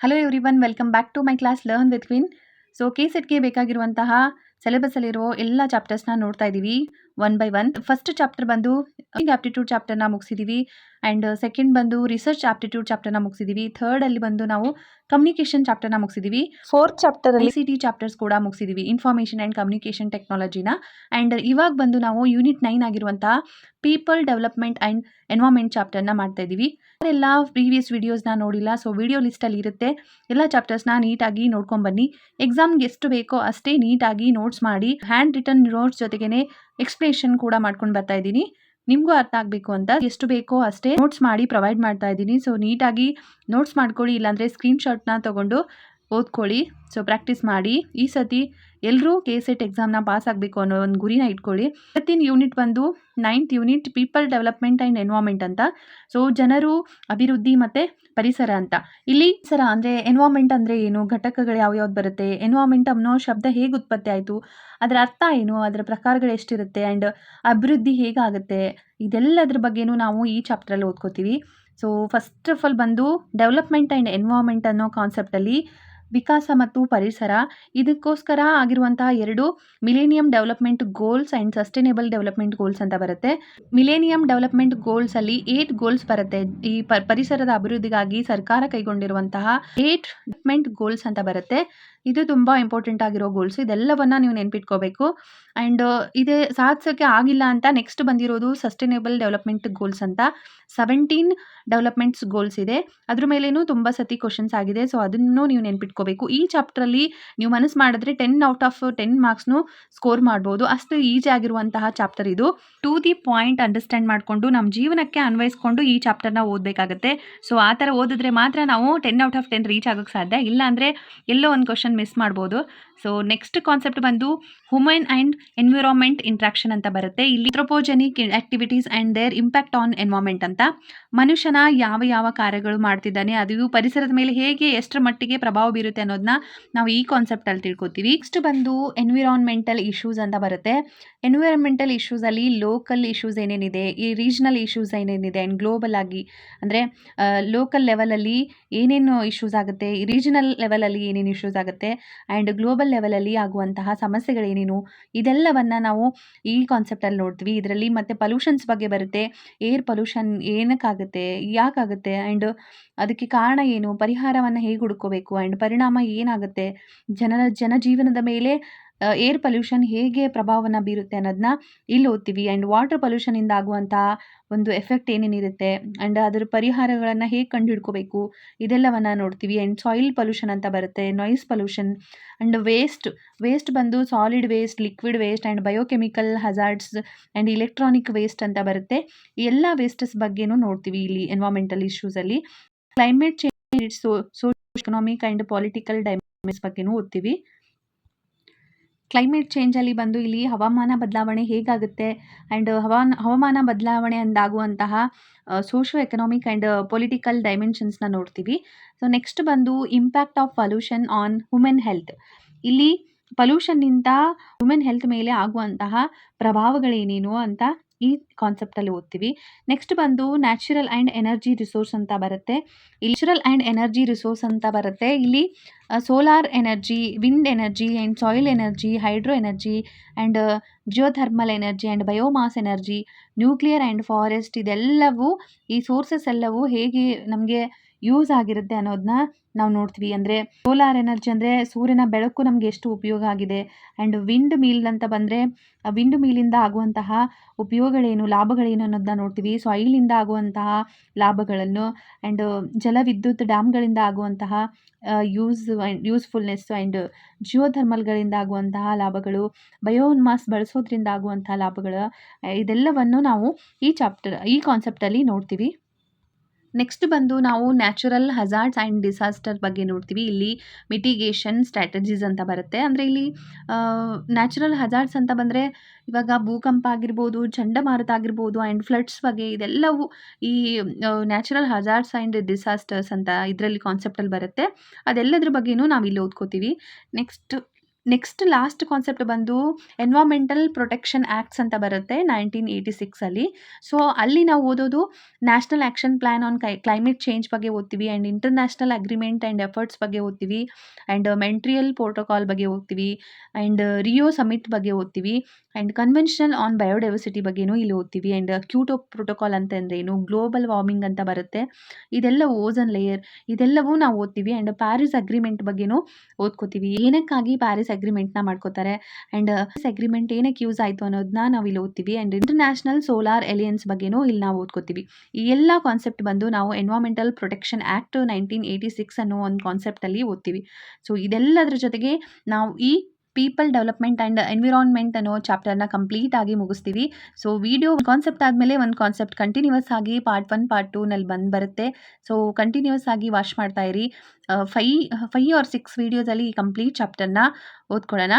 Hello everyone, welcome back to my class learn with Vin. So ಕೆಸೆಟ್ಗೆ ಬೇಕಾಗಿರುವಂತಹ ಸಿಲೆಬಸ್ಸಲ್ಲಿರೋ ಎಲ್ಲ ಚಾಪ್ಟರ್ಸ್ನ ನೋಡ್ತಾ ಇದ್ದೀವಿ one by one. First chapter ಬಂದು ಆಪ್ಟಿಟ್ಯೂಡ್ ಚಾಪ್ಟರ್ನ ಮುಗಿಸಿದ್ದೀವಿ. ಆ್ಯಂಡ್ ಸೆಕೆಂಡ್ ಬಂದು ರಿಸರ್ಚ್ ಆಪ್ಟಿಟ್ಯೂಡ್ ಚಾಪ್ಟರ್ನ ಮುಗಿಸಿದ್ದೀವಿ. ಥರ್ಡಲ್ಲಿ ಬಂದು ನಾವು ಕಮ್ಯುನಿಕೇಷನ್ ಚಾಪ್ಟರ್ನ ಮುಗಿಸಿದ್ದೀವಿ. ಫೋರ್ತ್ ಚಾಪ್ಟರಲ್ಲಿ ICT ಚಾಪ್ಟರ್ಸ್ ಕೂಡ ಮುಗಿಸಿದ್ದೀವಿ, ಇನ್ಫಾರ್ಮೇಷನ್ ಆ್ಯಂಡ್ ಕಮ್ಯುನಿಕೇಷನ್ ಟೆಕ್ನಾಲಜಿನ. ಆ್ಯಂಡ್ ಇವಾಗ ಬಂದು ನಾವು ಯೂನಿಟ್ 9 ಆಗಿರುವಂತಹ ಪೀಪಲ್ ಡೆವಲಪ್ಮೆಂಟ್ ಆ್ಯಂಡ್ ಎನ್ವೈರ್ಮೆಂಟ್ ಚಾಪ್ಟರ್ನ ಮಾಡ್ತಾ ಇದ್ದೀವಿ. ಯಾರೆಲ್ಲ ಪ್ರೀವಿಯಸ್ ವಿಡಿಯೋಸ್ನ ನೋಡಿಲ್ಲ, ಸೊ ವಿಡಿಯೋ ಲಿಸ್ಟಲ್ಲಿ ಇರುತ್ತೆ, ಎಲ್ಲ ಚಾಪ್ಟರ್ಸ್ನ ನೀಟಾಗಿ ನೋಡ್ಕೊಂಬನ್ನಿ. ಎಕ್ಸಾಮ್ಗೆ ಎಷ್ಟು ಬೇಕೋ ಅಷ್ಟೇ ನೀಟಾಗಿ ನೋಟ್ಸ್ ಮಾಡಿ, ಹ್ಯಾಂಡ್ ರಿಟರ್ನ್ ನೋಟ್ಸ್ ಜೊತೆಗೇನೆ ಎಕ್ಸ್ಪ್ಲೇಷನ್ ಕೂಡ ಮಾಡ್ಕೊಂಡು ಬರ್ತಾ ಇದ್ದೀನಿ. ನಿಮಗೂ ಅರ್ಥ ಆಗಬೇಕು ಅಂತ ಎಷ್ಟು ಬೇಕೋ ಅಷ್ಟೇ ನೋಟ್ಸ್ ಮಾಡಿ ಪ್ರೊವೈಡ್ ಮಾಡ್ತಾ ಇದ್ದೀನಿ. ಸೊ ನೀಟಾಗಿ ನೋಟ್ಸ್ ಮಾಡ್ಕೊಳ್ಳಿ, ಇಲ್ಲಾಂದರೆ ಸ್ಕ್ರೀನ್ಶಾಟ್ನ ತೊಗೊಂಡು ಓದ್ಕೊಳ್ಳಿ. ಸೊ ಪ್ರಾಕ್ಟೀಸ್ ಮಾಡಿ. ಈ ಸತಿ ಎಲ್ಲರೂ ಕೆಸೆಟ್ ಎಕ್ಸಾಮ್ನ ಪಾಸ್ ಆಗಬೇಕು ಅನ್ನೋ ಒಂದು ಗುರಿನ ಇಟ್ಕೊಳ್ಳಿ. ಇವತ್ತಿನ ಯೂನಿಟ್ ಬಂದು 9th unit people development and environment ಅಂತ. ಸೊ ಜನರು, ಅಭಿವೃದ್ಧಿ ಮತ್ತು ಪರಿಸರ ಅಂತ. ಇಲ್ಲಿ ಪರಿಸರ ಅಂದರೆ ಎನ್ವೈರ್ಮೆಂಟ್ ಅಂದರೆ ಏನು, ಘಟಕಗಳು ಯಾವ್ಯಾವ್ದು ಬರುತ್ತೆ, ಎನ್ವೈರ್ಮೆಂಟ್ ಅನ್ನೋ ಶಬ್ದ ಹೇಗೆ ಉತ್ಪತ್ತಿ ಆಯಿತು, ಅದರ ಅರ್ಥ ಏನು, ಅದರ ಪ್ರಕಾರಗಳು ಎಷ್ಟಿರುತ್ತೆ, ಆ್ಯಂಡ್ ಅಭಿವೃದ್ಧಿ ಹೇಗಾಗುತ್ತೆ, ಇದೆಲ್ಲದ್ರ ಬಗ್ಗೆನೂ ನಾವು ಈ ಚಾಪ್ಟ್ರಲ್ಲಿ ಓದ್ಕೋತೀವಿ. ಸೊ ಫಸ್ಟ್ ಆಫ್ ಆಲ್ ಬಂದು ಡೆವಲಪ್ಮೆಂಟ್ ಆ್ಯಂಡ್ ಎನ್ವೈರ್ಮೆಂಟ್ ಅನ್ನೋ ಕಾನ್ಸೆಪ್ಟಲ್ಲಿ ವಿಕಾಸ ಮತ್ತು ಪರಿಸರ, ಇದಕ್ಕೋಸ್ಕರ ಆಗಿರುವಂತಹ 2 millennium development goals and sustainable development goals ಅಂತ ಬರುತ್ತೆ. ಮಿಲೇನಿಯಂ ಡೆವಲಪ್ಮೆಂಟ್ ಗೋಲ್ಸಲ್ಲಿ 8 ಗೋಲ್ಸ್ ಬರುತ್ತೆ. ಈ ಪರಿಸರದ ಅಭಿವೃದ್ಧಿಗಾಗಿ ಸರ್ಕಾರ ಕೈಗೊಂಡಿರುವಂತಹ 8 ಡೆವಲಪ್ಮೆಂಟ್ ಗೋಲ್ಸ್ ಅಂತ ಬರುತ್ತೆ. ಇದು ತುಂಬ ಇಂಪಾರ್ಟೆಂಟ್ ಆಗಿರೋ ಗೋಲ್ಸ್. ಇದೆಲ್ಲವನ್ನ ನೀವು ನೆನ್ಪಿಟ್ಕೋಬೇಕು. ಆ್ಯಂಡ್ ಇದೇ ಸಾಧಿಸೋಕ್ಕೆ ಆಗಿಲ್ಲ ಅಂತ ನೆಕ್ಸ್ಟ್ ಬಂದಿರೋದು ಸಸ್ಟೈನೇಬಲ್ ಡೆವಲಪ್ಮೆಂಟ್ ಗೋಲ್ಸ್ ಅಂತ. 17 ಡೆವಲಪ್ಮೆಂಟ್ಸ್ ಗೋಲ್ಸ್ ಇದೆ. ಅದ್ರ ಮೇಲೇನೂ ತುಂಬ ಸತಿ ಕ್ವಶನ್ಸ್ ಆಗಿದೆ. ಸೊ ಅದನ್ನು ನೀವು ನೆನ್ಪಿಟ್ಕೋಬೇಕು. ಈ ಚಾಪ್ಟ್ರಲ್ಲಿ ನೀವು ಮನಸ್ಸು ಮಾಡಿದ್ರೆ 10 ಔಟ್ ಆಫ್ 10 ಮಾರ್ಕ್ಸ್ನು ಸ್ಕೋರ್ ಮಾಡ್ಬೋದು. ಅಷ್ಟು ಈಸಿ ಆಗಿರುವಂತಹ ಚಾಪ್ಟರ್ ಇದು. ಟು ದಿ ಪಾಯಿಂಟ್ ಅಂಡರ್ಸ್ಟ್ಯಾಂಡ್ ಮಾಡಿಕೊಂಡು ನಮ್ಮ ಜೀವನಕ್ಕೆ ಅನ್ವಯಿಸ್ಕೊಂಡು ಈ ಚಾಪ್ಟರ್ನ ಓದಬೇಕಾಗತ್ತೆ. ಸೊ ಆ ಥರ ಓದಿದ್ರೆ ಮಾತ್ರ ನಾವು 10 ಔಟ್ ಆಫ್ 10 ರೀಚ್ ಆಗೋಕ್ಕೆ ಸಾಧ್ಯ. ಇಲ್ಲಾಂದರೆ ಎಲ್ಲೋ ಒಂದು ಕ್ವಶನ್ ಮಿಸ್ ಮಾಡ್ಬೋದು. ಸೊ ನೆಕ್ಸ್ಟ್ ಕಾನ್ಸೆಪ್ಟ್ ಬಂದು ಹ್ಯೂಮನ್ ಆ್ಯಂಡ್ ಎನ್ವಿರಾನ್ಮೆಂಟ್ ಇಂಟ್ರಾಕ್ಷನ್ ಅಂತ ಬರುತ್ತೆ. ಇಲ್ಲಿ anthropogenic activities and their impact on environment ಅಂತ. ಮನುಷ್ಯನ ಯಾವ ಯಾವ ಕಾರ್ಯಗಳು ಮಾಡ್ತಿದ್ದಾನೆ, ಅದು ಪರಿಸರದ ಮೇಲೆ ಹೇಗೆ ಎಷ್ಟರ ಮಟ್ಟಿಗೆ ಪ್ರಭಾವ ಬೀರುತ್ತೆ ಅನ್ನೋದನ್ನ ನಾವು ಈ ಕಾನ್ಸೆಪ್ಟಲ್ಲಿ ತಿಳ್ಕೊತೀವಿ. ನೆಕ್ಸ್ಟ್ ಬಂದು ಎನ್ವಿರಾನ್ಮೆಂಟಲ್ ಇಶ್ಯೂಸ್ ಅಂತ ಬರುತ್ತೆ. ಎನ್ವಿರಾನ್ಮೆಂಟಲ್ ಇಶ್ಯೂಸಲ್ಲಿ ಲೋಕಲ್ ಇಶ್ಯೂಸ್ ಏನೇನಿದೆ, ಈ ರೀಜ್ನಲ್ ಇಶ್ಯೂಸ್ ಏನೇನಿದೆ, ಆ್ಯಂಡ್ ಗ್ಲೋಬಲ್ ಆಗಿ ಅಂದರೆ ಲೋಕಲ್ ಲೆವೆಲಲ್ಲಿ ಏನೇನು ಇಶ್ಯೂಸ್ ಆಗುತ್ತೆ, ಈ ರೀಜನಲ್ ಲೆವೆಲಲ್ಲಿ ಏನೇನು ಇಶ್ಯೂಸ್ ಆಗುತ್ತೆ, ಆ್ಯಂಡ್ ಗ್ಲೋಬಲ್ ಲೆವೆಲಲ್ಲಿ ಆಗುವಂತಹ ಸಮಸ್ಯೆಗಳೇನೇನು, ಇದೆಲ್ಲವನ್ನು ನಾವು ಈ ಕಾನ್ಸೆಪ್ಟಲ್ಲಿ ನೋಡ್ತೀವಿ. ಇದರಲ್ಲಿ ಮತ್ತೆ ಪೊಲ್ಯೂಷನ್ಸ್ ಬಗ್ಗೆ ಬರುತ್ತೆ. ಏರ್ ಪೊಲ್ಯೂಷನ್ ಏನಕ್ಕಾಗುತ್ತೆ, ಯಾಕಾಗುತ್ತೆ, ಆ್ಯಂಡ್ ಅದಕ್ಕೆ ಕಾರಣ ಏನು, ಪರಿಹಾರವನ್ನು ಹೇಗೆ ಹುಡ್ಕೋಬೇಕು, ಆ್ಯಂಡ್ ಪರಿಣಾಮ ಏನಾಗುತ್ತೆ, ಜನಜೀವನದ ಮೇಲೆ ಏರ್ ಪೊಲ್ಯೂಷನ್ ಹೇಗೆ ಪ್ರಭಾವವನ್ನು ಬೀರುತ್ತೆ ಅನ್ನೋದನ್ನ ಇಲ್ಲಿ ಓದ್ತೀವಿ. ಆ್ಯಂಡ್ ವಾಟರ್ ಪೊಲ್ಯೂಷನಿಂದ ಆಗುವಂತಹ ಒಂದು ಎಫೆಕ್ಟ್ ಏನೇನಿರುತ್ತೆ, ಆ್ಯಂಡ್ ಅದರ ಪರಿಹಾರಗಳನ್ನು ಹೇಗೆ ಕಂಡುಹಿಡ್ಕೋಬೇಕು, ಇದೆಲ್ಲವನ್ನು ನೋಡ್ತೀವಿ. ಆ್ಯಂಡ್ ಸಾಯಿಲ್ ಪೊಲ್ಯೂಷನ್ ಅಂತ ಬರುತ್ತೆ, ನಾಯ್ಸ್ ಪೊಲ್ಯೂಷನ್, ಆ್ಯಂಡ್ ವೇಸ್ಟ್ ಬಂದು solid waste, liquid waste, and biochemical hazards, and electronic waste ಅಂತ ಬರುತ್ತೆ. ಈ ಎಲ್ಲ ವೇಸ್ಟಸ್ ಬಗ್ಗೆನೂ ನೋಡ್ತೀವಿ ಇಲ್ಲಿ ಎನ್ವೈರ್ಮೆಂಟಲ್ ಇಶ್ಯೂಸಲ್ಲಿ. Climate change, socio economic and political dimensions ಬಗ್ಗೆನೂ ಓದ್ತೀವಿ. ಕ್ಲೈಮೇಟ್ ಚೇಂಜಲ್ಲಿ ಬಂದು ಇಲ್ಲಿ ಹವಾಮಾನ ಬದಲಾವಣೆ ಹೇಗಾಗುತ್ತೆ, ಆ್ಯಂಡ್ ಹವಾಮಾನ ಬದಲಾವಣೆ ಅಂದಾಗುವಂತಹ ಸೋಷಿಯೋ ಎಕನಾಮಿಕ್ ಆ್ಯಂಡ್ ಪೊಲಿಟಿಕಲ್ ಡೈಮೆನ್ಷನ್ಸ್ನ ನೋಡ್ತೀವಿ. ಸೊ ನೆಕ್ಸ್ಟ್ ಬಂದು impact of pollution on human health. ಇಲ್ಲಿ ಪೊಲ್ಯೂಷನ್ನಿಂದ ಹ್ಯೂಮನ್ ಹೆಲ್ತ್ ಮೇಲೆ ಆಗುವಂತಹ ಪ್ರಭಾವಗಳೇನೇನು ಅಂತ ಈ ಕಾನ್ಸೆಪ್ಟಲ್ಲಿ ಓದ್ತೀವಿ. ನೆಕ್ಸ್ಟ್ ಬಂದು ನ್ಯಾಚುರಲ್ ಆ್ಯಂಡ್ ಎನರ್ಜಿ ರಿಸೋರ್ಸ್ ಅಂತ ಬರುತ್ತೆ. ನ್ಯಾಚುರಲ್ ಆ್ಯಂಡ್ ಎನರ್ಜಿ ರಿಸೋರ್ಸ್ ಅಂತ ಬರುತ್ತೆ. ಇಲ್ಲಿ solar energy, wind energy, and soil energy, hydro energy, and geothermal energy, and biomass energy, nuclear and forest, ಇದೆಲ್ಲವೂ ಈ ಸೋರ್ಸಸ್ ಎಲ್ಲವೂ ಹೇಗೆ ನಮಗೆ ಯೂಸ್ ಆಗಿರುತ್ತೆ ಅನ್ನೋದನ್ನ ನಾವು ನೋಡ್ತೀವಿ. ಅಂದರೆ ಸೋಲಾರ್ ಎನರ್ಜಿ ಅಂದರೆ ಸೂರ್ಯನ ಬೆಳಕು ನಮಗೆ ಎಷ್ಟು ಉಪಯೋಗ ಆಗಿದೆ, ಆ್ಯಂಡ್ ವಿಂಡ್ ಮೀಲ್ ಅಂತ ಬಂದರೆ ವಿಂಡ್ ಮೀಲಿಂದ ಆಗುವಂತಹ ಉಪಯೋಗಗಳೇನು, ಲಾಭಗಳೇನು ಅನ್ನೋದನ್ನ ನೋಡ್ತೀವಿ. ಸಾಯಿಲಿಂದ ಆಗುವಂತಹ ಲಾಭಗಳನ್ನು, ಆ್ಯಂಡ್ ಜಲವಿದ್ಯುತ್ ಡ್ಯಾಮ್ಗಳಿಂದ ಆಗುವಂತಹ ಯೂಸ್ಫುಲ್ನೆಸ್, ಆ್ಯಂಡ್ ಜಿಯೋಥರ್ಮಲ್ಗಳಿಂದ ಆಗುವಂತಹ ಲಾಭಗಳು, ಬಯೋಮಾಸ್ ಬಳಸೋದ್ರಿಂದ ಆಗುವಂತಹ ಲಾಭಗಳು, ಇದೆಲ್ಲವನ್ನು ನಾವು ಈ ಕಾನ್ಸೆಪ್ಟಲ್ಲಿ ನೋಡ್ತೀವಿ. ನೆಕ್ಸ್ಟ್ ಬಂದು ನಾವು ನ್ಯಾಚುರಲ್ ಹಜಾರ್ಡ್ಸ್ ಆ್ಯಂಡ್ ಡಿಸಾಸ್ಟರ್ ಬಗ್ಗೆ ನೋಡ್ತೀವಿ. ಇಲ್ಲಿ ಮಿಟಿಗೇಷನ್ ಸ್ಟ್ರಾಟಜೀಸ್ ಅಂತ ಬರುತ್ತೆ. ಅಂದರೆ ಇಲ್ಲಿ ನ್ಯಾಚುರಲ್ ಹಜಾರ್ಡ್ಸ್ ಅಂತ ಬಂದರೆ ಇವಾಗ ಭೂಕಂಪ ಆಗಿರ್ಬೋದು, ಚಂಡಮಾರುತ ಆಗಿರ್ಬೋದು, ಆ್ಯಂಡ್ ಫ್ಲಡ್ಸ್ ಬಗ್ಗೆ, ಇದೆಲ್ಲವೂ ಈ ನ್ಯಾಚುರಲ್ ಹಜಾರ್ಡ್ಸ್ ಆ್ಯಂಡ್ ಡಿಸಾಸ್ಟರ್ಸ್ ಅಂತ ಇದರಲ್ಲಿ ಕಾನ್ಸೆಪ್ಟಲ್ಲಿ ಬರುತ್ತೆ. ಅದೆಲ್ಲದ್ರ ಬಗ್ಗೆನೂ ನಾವು ಇಲ್ಲಿ ಓದ್ಕೋತೀವಿ. ನೆಕ್ಸ್ಟ್ ನೆಕ್ಸ್ಟ್ ಲಾಸ್ಟ್ ಕಾನ್ಸೆಪ್ಟ್ ಬಂದು ಎನ್ವೈರ್ಮೆಂಟಲ್ ಪ್ರೊಟೆಕ್ಷನ್ ಆ್ಯಕ್ಟ್ಸ್ ಅಂತ ಬರುತ್ತೆ 1986 ಸೊ ಅಲ್ಲಿ ನಾವು ಓದೋದು national action plan on climate change ಬಗ್ಗೆ ಓದ್ತೀವಿ and international agreement and efforts ಬಗ್ಗೆ ಓದ್ತೀವಿ ಆ್ಯಂಡ್ ಮೆಂಟ್ರಿಯಲ್ ಪ್ರೋಟೋಕಾಲ್ ಬಗ್ಗೆ ಓದ್ತೀವಿ ಆ್ಯಂಡ್ ರಿಯೋ ಸಮಿಟ್ ಬಗ್ಗೆ ಓದ್ತೀವಿ ಆ್ಯಂಡ್ ಕನ್ವೆನ್ಷನಲ್ ಆನ್ ಬಯೋಡೈವರ್ಸಿಟಿ ಬಗ್ಗೆನೂ ಇಲ್ಲಿ ಓದ್ತೀವಿ ಆ್ಯಂಡ್ ಕ್ಯೂಟೋ ಪ್ರೋಟೋಕಾಲ್ ಅಂತಂದ್ರೆ ಏನು, ಗ್ಲೋಬಲ್ ವಾರ್ಮಿಂಗ್ ಅಂತ ಬರುತ್ತೆ, ಇದೆಲ್ಲ ಓಝನ್ ಲೇಯರ್, ಇದೆಲ್ಲವೂ ನಾವು ಓದ್ತೀವಿ ಆ್ಯಂಡ್ ಪ್ಯಾರಿಸ್ ಅಗ್ರಿಮೆಂಟ್ ಬಗ್ಗೆನೂ ಓದ್ಕೋತೀವಿ. ಏನಕ್ಕಾಗಿ ಪ್ಯಾರಿಸ್ ಅಗ್ರಿಮೆಂಟ್ನ ಮಾಡ್ಕೋತಾರೆ ಆ್ಯಂಡ್ ಅಗ್ರಿಮೆಂಟ್ ಏನಕ್ಕೆ ಯೂಸ್ ಆಯಿತು ಅನ್ನೋದನ್ನ ನಾವು ಇಲ್ಲಿ ಓದ್ತೀವಿ ಆ್ಯಂಡ್ ಇಂಟರ್ನ್ಯಾಷನಲ್ ಸೋಲಾರ್ ಅಲಿಯನ್ಸ್ ಬಗ್ಗೆನೂ ಇಲ್ಲಿ ನಾವು ಓದ್ಕೋತೀವಿ. ಈ ಎಲ್ಲ ಕಾನ್ಸೆಪ್ಟ್ ಬಂದು ನಾವು ಎನ್ವೈರ್ಮೆಂಟಲ್ ಪ್ರೊಟೆಕ್ಷನ್ ಆ್ಯಕ್ಟ್ 1986 ಅನ್ನೋ ಒಂದು ಕಾನ್ಸೆಪ್ಟಲ್ಲಿ ಓದ್ತೀವಿ. ಸೊ ಇದೆಲ್ಲದರ ಜೊತೆಗೆ ನಾವು ಈ ಪೀಪಲ್ ಡೆವಲಪ್ಮೆಂಟ್ ಆ್ಯಂಡ್ ಎನ್ವಿರಾನ್ಮೆಂಟ್ ಅನ್ನೋ ಚಾಪ್ಟರ್ನ ಕಂಪ್ಲೀಟ್ ಆಗಿ ಮುಗಿಸ್ತೀವಿ. ಸೊ ವಿಡಿಯೋ ಕಾನ್ಸೆಪ್ಟ್ ಆದಮೇಲೆ ಒಂದು ಕಾನ್ಸೆಪ್ಟ್ ಕಂಟಿನ್ಯೂಸ್ ಆಗಿ ಪಾರ್ಟ್ 1 ಪಾರ್ಟ್ 2ನಲ್ಲಿ ಬರುತ್ತೆ. ಸೊ ಕಂಟಿನ್ಯೂಸ್ ಆಗಿ ವಾಚ್ ಮಾಡ್ತಾ ಇರಿ. 5 ಆರ್ 6 ವೀಡಿಯೋಸಲ್ಲಿ ಈ ಕಂಪ್ಲೀಟ್ ಚಾಪ್ಟರ್ನ ಓದ್ಕೊಳ್ಳೋಣ.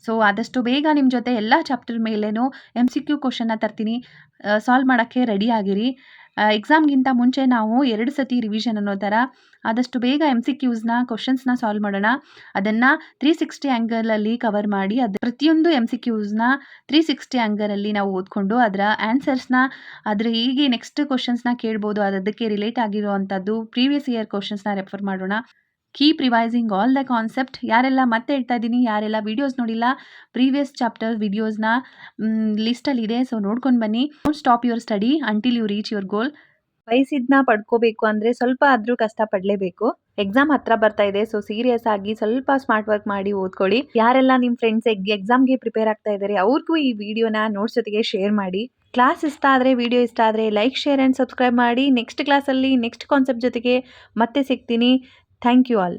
ಸೊ ಆದಷ್ಟು ಬೇಗ ನಿಮ್ಮ ಜೊತೆ ಎಲ್ಲ ಚಾಪ್ಟರ್ ಮೇಲೇನೂ MCQ ಕ್ವಶನ್ನ ತರ್ತೀನಿ, ಸಾಲ್ವ್ ಮಾಡೋಕ್ಕೆ ರೆಡಿ ಆಗಿರಿ. ಎಕ್ಸಾಮ್ಗಿಂತ ಮುಂಚೆ ನಾವು 2 ಸತಿ ರಿವಿಷನ್ ಅನ್ನೋ ಥರ ಆದಷ್ಟು ಬೇಗ MCQಸ್ನ ಕ್ವಶನ್ಸ್ನ ಸಾಲ್ವ್ ಮಾಡೋಣ. ಅದನ್ನು 360 ಆ್ಯಂಗಲಲ್ಲಿ ಕವರ್ ಮಾಡಿ ಪ್ರತಿಯೊಂದು MCQಸ್ನ 360 ಆ್ಯಂಗಲಲ್ಲಿ ನಾವು ಓದ್ಕೊಂಡು ಅದರ ಆನ್ಸರ್ಸ್ನ ಹೇಗೆ ನೆಕ್ಸ್ಟ್ ಕ್ವಶನ್ಸ್ನ ಕೇಳ್ಬೋದು ಅದಕ್ಕೆ ರಿಲೇಟ್ ಆಗಿರುವಂಥದ್ದು ಪ್ರೀವಿಯಸ್ ಇಯರ್ ಕ್ವಶನ್ಸ್ನ ರೆಫರ್ ಮಾಡೋಣ. Keep revising all the concept. ಯಾರೆಲ್ಲ ಮತ್ತೆ ಹೇಳ್ತಾ ಇದ್ದೀನಿ, ಯಾರೆಲ್ಲ ವೀಡಿಯೋಸ್ ನೋಡಿಲ್ಲ ಪ್ರೀವಿಯಸ್ ಚಾಪ್ಟರ್ ವಿಡಿಯೋಸ್ನ ಲಿಸ್ಟಲ್ಲಿದೆ, ಸೊ ನೋಡ್ಕೊಂಡು ಬನ್ನಿ. Don't stop your study until you reach your goal. ಬಯಸಿದ್ನ ಪಡ್ಕೋಬೇಕು ಅಂದರೆ ಸ್ವಲ್ಪ ಆದರೂ ಕಷ್ಟಪಡಲೇಬೇಕು. ಎಕ್ಸಾಮ್ ಹತ್ರ ಬರ್ತಾ ಇದೆ, ಸೊ ಸೀರಿಯಸ್ ಆಗಿ ಸ್ವಲ್ಪ ಸ್ಮಾರ್ಟ್ ವರ್ಕ್ ಮಾಡಿ ಓದ್ಕೊಳ್ಳಿ. ಯಾರೆಲ್ಲ ನಿಮ್ಮ ಫ್ರೆಂಡ್ಸ್ ಎಕ್ಸಾಮ್ಗೆ ಪ್ರಿಪೇರ್ ಆಗ್ತಾ ಇದ್ದಾರೆ ಅವ್ರಿಗೂ ಈ ವಿಡಿಯೋನ ನೋಟ್ಸ್ ಜೊತೆಗೆ ಶೇರ್ ಮಾಡಿ. ಕ್ಲಾಸ್ ಇಷ್ಟ ಆದರೆ, ವಿಡಿಯೋ ಇಷ್ಟ ಆದರೆ ಲೈಕ್, ಶೇರ್ ಆ್ಯಂಡ್ ಸಬ್ಸ್ಕ್ರೈಬ್ ಮಾಡಿ. ನೆಕ್ಸ್ಟ್ ಕ್ಲಾಸಲ್ಲಿ ನೆಕ್ಸ್ಟ್ ಕಾನ್ಸೆಪ್ಟ್ ಜೊತೆಗೆ ಮತ್ತೆ ಸಿಗ್ತೀನಿ. Thank you all.